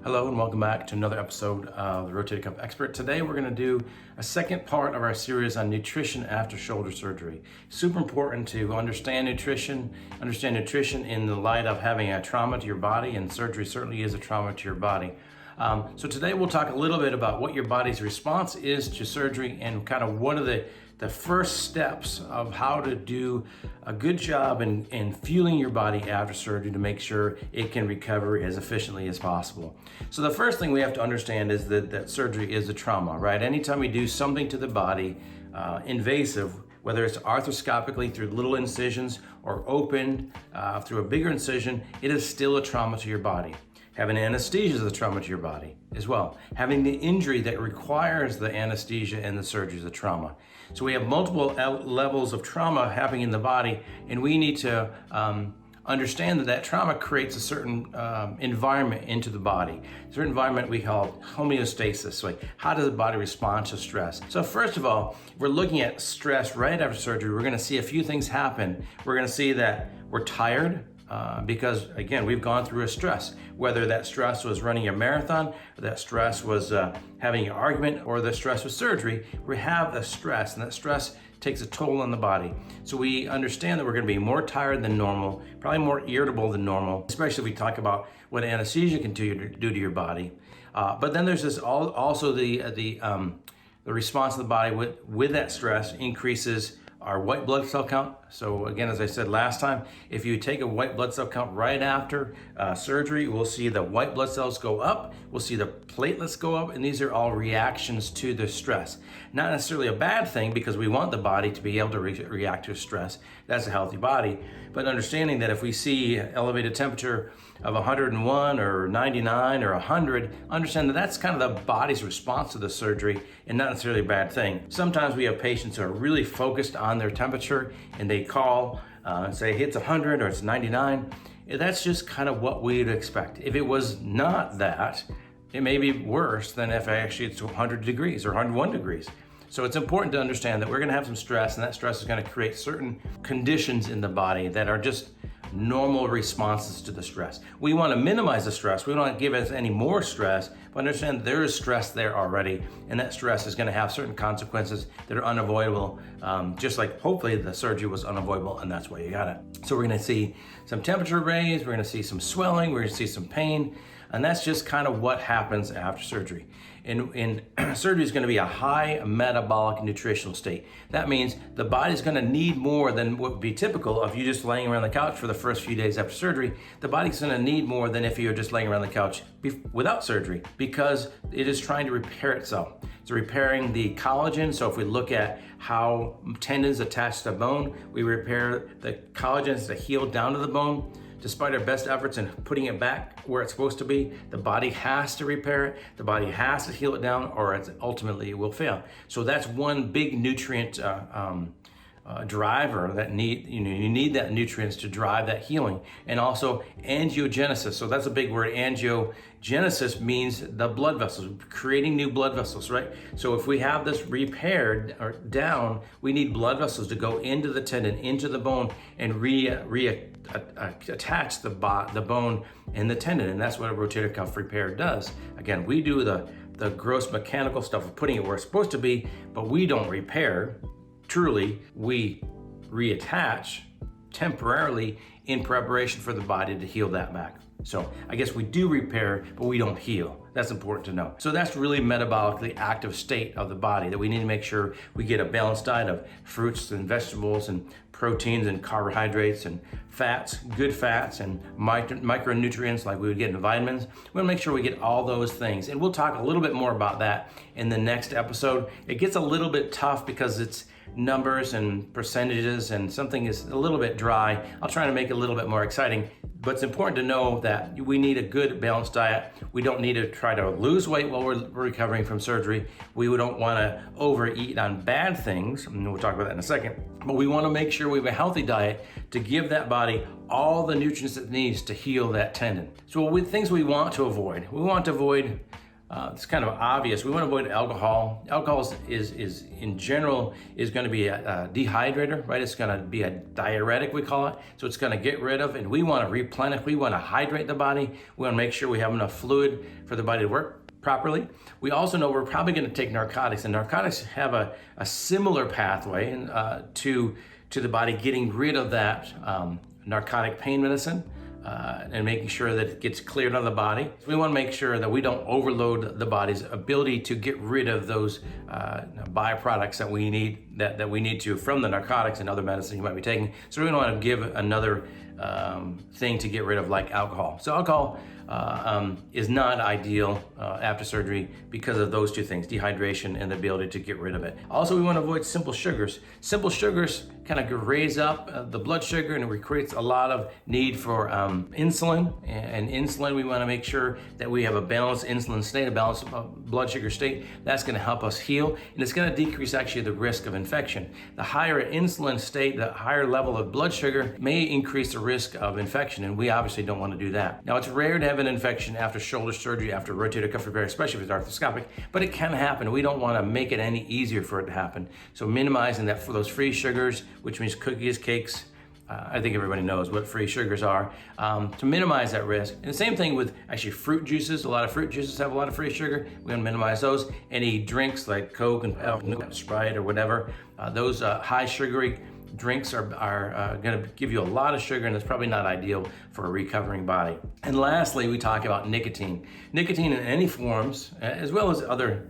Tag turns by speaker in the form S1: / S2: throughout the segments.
S1: Hello and welcome back to another episode of the Rotator Cuff Expert. Today we're going to do a second part of our series on nutrition after shoulder surgery. Super important to understand nutrition in the light of having a trauma to your body, and surgery certainly is a trauma to your body. So today we'll talk a little bit about what your body's response is to surgery and kind of what are the first steps of how to do a good job in fueling your body after surgery to make sure it can recover as efficiently as possible. So the first thing we have to understand is that surgery is a trauma, right? Anytime we do something to the body, invasive, whether it's arthroscopically through little incisions or opened through a bigger incision, it is still a trauma to your body. Having anesthesia is a trauma to your body as well. Having the injury that requires the anesthesia and the surgery is a trauma. So we have multiple levels of trauma happening in the body, and we need to understand that trauma creates a certain environment into the body. A certain environment we call homeostasis. Like, how does the body respond to stress? So first of all, we're looking at stress right after surgery. We're gonna see a few things happen. We're gonna see that we're tired, because again, we've gone through a stress, whether that stress was running a marathon, or that stress was having an argument, or the stress was surgery. We have the stress, and that stress takes a toll on the body. So we understand that we're going to be more tired than normal, probably more irritable than normal, especially if we talk about what anesthesia can do to your body. But then there's this also the response of the body with that stress increases our white blood cell count. So again, as I said last time, if you take a white blood cell count right after surgery, we'll see the white blood cells go up, we'll see the platelets go up, and these are all reactions to the stress. Not necessarily a bad thing, because we want the body to be able to react to stress. That's a healthy body. But understanding that if we see elevated temperature of 101 or 99 or 100, understand that that's kind of the body's response to the surgery and not necessarily a bad thing. Sometimes we have patients who are really focused on their temperature and they call and say it's 100 or it's 99. That's just kind of what we'd expect. If it was not that, it may be worse than if actually it's 100 degrees or 101 degrees. So it's important to understand that we're gonna have some stress, and that stress is gonna create certain conditions in the body that are just normal responses to the stress. We wanna minimize the stress. We don't wanna give us any more stress, but understand that there is stress there already, and that stress is gonna have certain consequences that are unavoidable, just like hopefully the surgery was unavoidable, and that's why you got it. So we're gonna see some temperature raise, we're gonna see some swelling, we're gonna see some pain, and that's just kind of what happens after surgery. And surgery is going to be a high metabolic nutritional state. That means the body's going to need more than what would be typical of you just laying around the couch for the first few days after surgery. The body's going to need more than if you're just laying around the couch without surgery, because it is trying to repair itself. It's repairing the collagen. So if we look at how tendons attach to bone, we repair the collagens that heal down to the bone. Despite our best efforts in putting it back where it's supposed to be, the body has to repair it, the body has to heal it down, or ultimately it will fail. So that's one big nutrient driver that you need that nutrients to drive that healing. And also angiogenesis. So that's a big word. Angiogenesis means the blood vessels, creating new blood vessels, right? So if we have this repaired or down, we need blood vessels to go into the tendon, into the bone, and attach the bone and the tendon. And that's what a rotator cuff repair does. Again, we do the gross mechanical stuff of putting it where it's supposed to be, but we don't repair. Truly, we reattach temporarily in preparation for the body to heal that back. So I guess we do repair, but we don't heal. That's important to know. So that's really metabolically active state of the body that we need to make sure we get a balanced diet of fruits and vegetables and proteins and carbohydrates and fats, good fats and micronutrients like we would get in vitamins. We want to make sure we get all those things. And we'll talk a little bit more about that in the next episode. It gets a little bit tough because it's numbers and percentages, and something is a little bit dry. I'll try to make it a little bit more exciting, but it's important to know that we need a good balanced diet. We don't need to try to lose weight while we're recovering from surgery. We don't want to overeat on bad things, and we'll talk about that in a second, but we want to make sure we have a healthy diet to give that body all the nutrients it needs to heal that tendon. So things we want to avoid. We want to avoid it's kind of obvious. We want to avoid alcohol. Alcohol is in general is going to be a dehydrator, right? It's going to be a diuretic, we call it. So it's going to get rid of, and we want to replenish. We want to hydrate the body. We want to make sure we have enough fluid for the body to work properly. We also know we're probably going to take narcotics, and narcotics have a similar pathway to the body getting rid of that narcotic pain medicine. And making sure that it gets cleared out of the body. We want to make sure that we don't overload the body's ability to get rid of those byproducts that we need that we need to from the narcotics and other medicine you might be taking. So we don't want to give another thing to get rid of, like alcohol. So alcohol is not ideal after surgery because of those two things, dehydration and the ability to get rid of it. Also, we want to avoid simple sugars. Simple sugars kind of raise up the blood sugar, and it creates a lot of need for insulin. And insulin, we want to make sure that we have a balanced insulin state, a balanced blood sugar state. That's going to help us heal, and it's going to decrease actually the risk of infection. The higher insulin state, the higher level of blood sugar may increase the risk of infection, and we obviously don't want to do that. Now, it's rare to have an infection after shoulder surgery, after rotator cuff repair, especially if it's arthroscopic, but it can happen. We don't want to make it any easier for it to happen. So minimizing that for those free sugars, which means cookies, cakes, I think everybody knows what free sugars are, to minimize that risk. And the same thing with actually fruit juices. A lot of fruit juices have a lot of free sugar. We want to minimize those. Any drinks like Coke and Sprite or whatever, those high sugary drinks are going to give you a lot of sugar, and it's probably not ideal for a recovering body. And lastly, we talk about nicotine. Nicotine in any forms, as well as other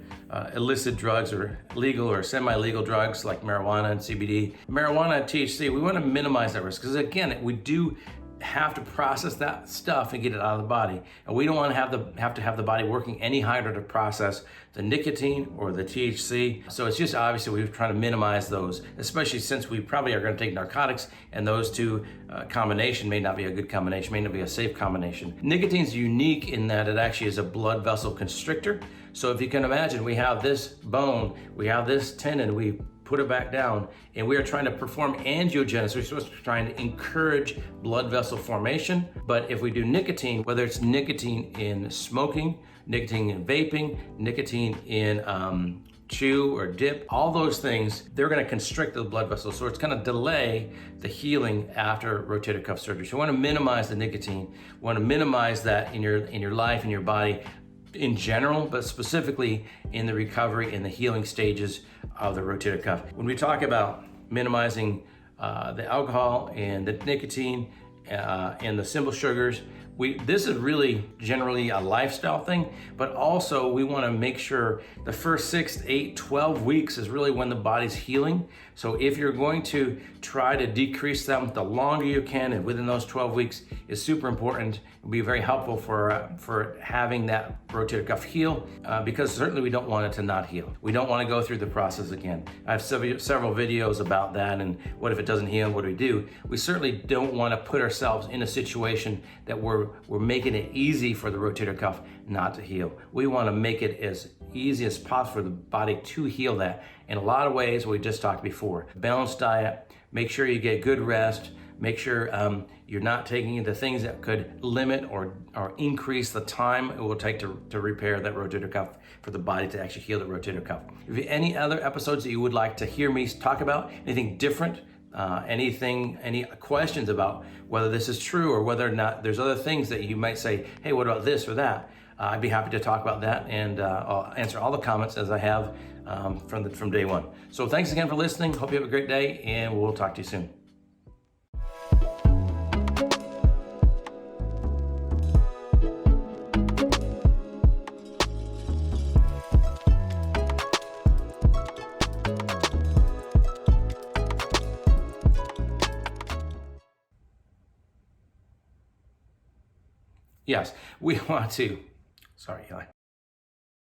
S1: illicit drugs or legal or semi-legal drugs like marijuana and CBD. Marijuana and THC, we want to minimize that risk because, again, we do have to process that stuff and get it out of the body. And we don't want to have the body working any harder to process the nicotine or the THC. So it's just obviously we're trying to minimize those, especially since we probably are going to take narcotics, and those two combination may not be a good combination, may not be a safe combination. Nicotine's unique in that it actually is a blood vessel constrictor. So if you can imagine, we have this bone, we have this tendon, we put it back down, and we are trying to perform angiogenesis. We're supposed to be trying to encourage blood vessel formation. But if we do nicotine, whether it's nicotine in smoking, nicotine in vaping, nicotine in chew or dip, all those things, they're going to constrict the blood vessels. So it's going to delay the healing after rotator cuff surgery. So we want to minimize the nicotine. We want to minimize that in your life, in your body in general, but specifically in the recovery and the healing stages of the rotator cuff. When we talk about minimizing the alcohol and the nicotine and the simple sugars, this is really generally a lifestyle thing, but also we want to make sure the first 6 to 8, 12 weeks is really when the body's healing. So if you're going to try to decrease them, the longer you can, and within those 12 weeks is super important. It'll be very helpful for having that rotator cuff heal, because certainly we don't want it to not heal. We don't want to go through the process again. I have several videos about that, and what if it doesn't heal, what do we do? We certainly don't want to put ourselves in a situation that we're making it easy for the rotator cuff not to heal. We want to make it as easy as possible for the body to heal that in a lot of ways we just talked before. Balanced diet, make sure you get good rest, make sure you're not taking the things that could limit or increase the time it will take to repair that rotator cuff, for the body to actually heal the rotator cuff. If you have any other episodes that you would like to hear me talk about, anything different, any questions about whether this is true or whether or not there's other things that you might say, hey, what about this or that? I'd be happy to talk about that, and I'll answer all the comments as I have from day one. So thanks again for listening. Hope you have a great day, and we'll talk to you soon. Yes, we want to, sorry, Eli.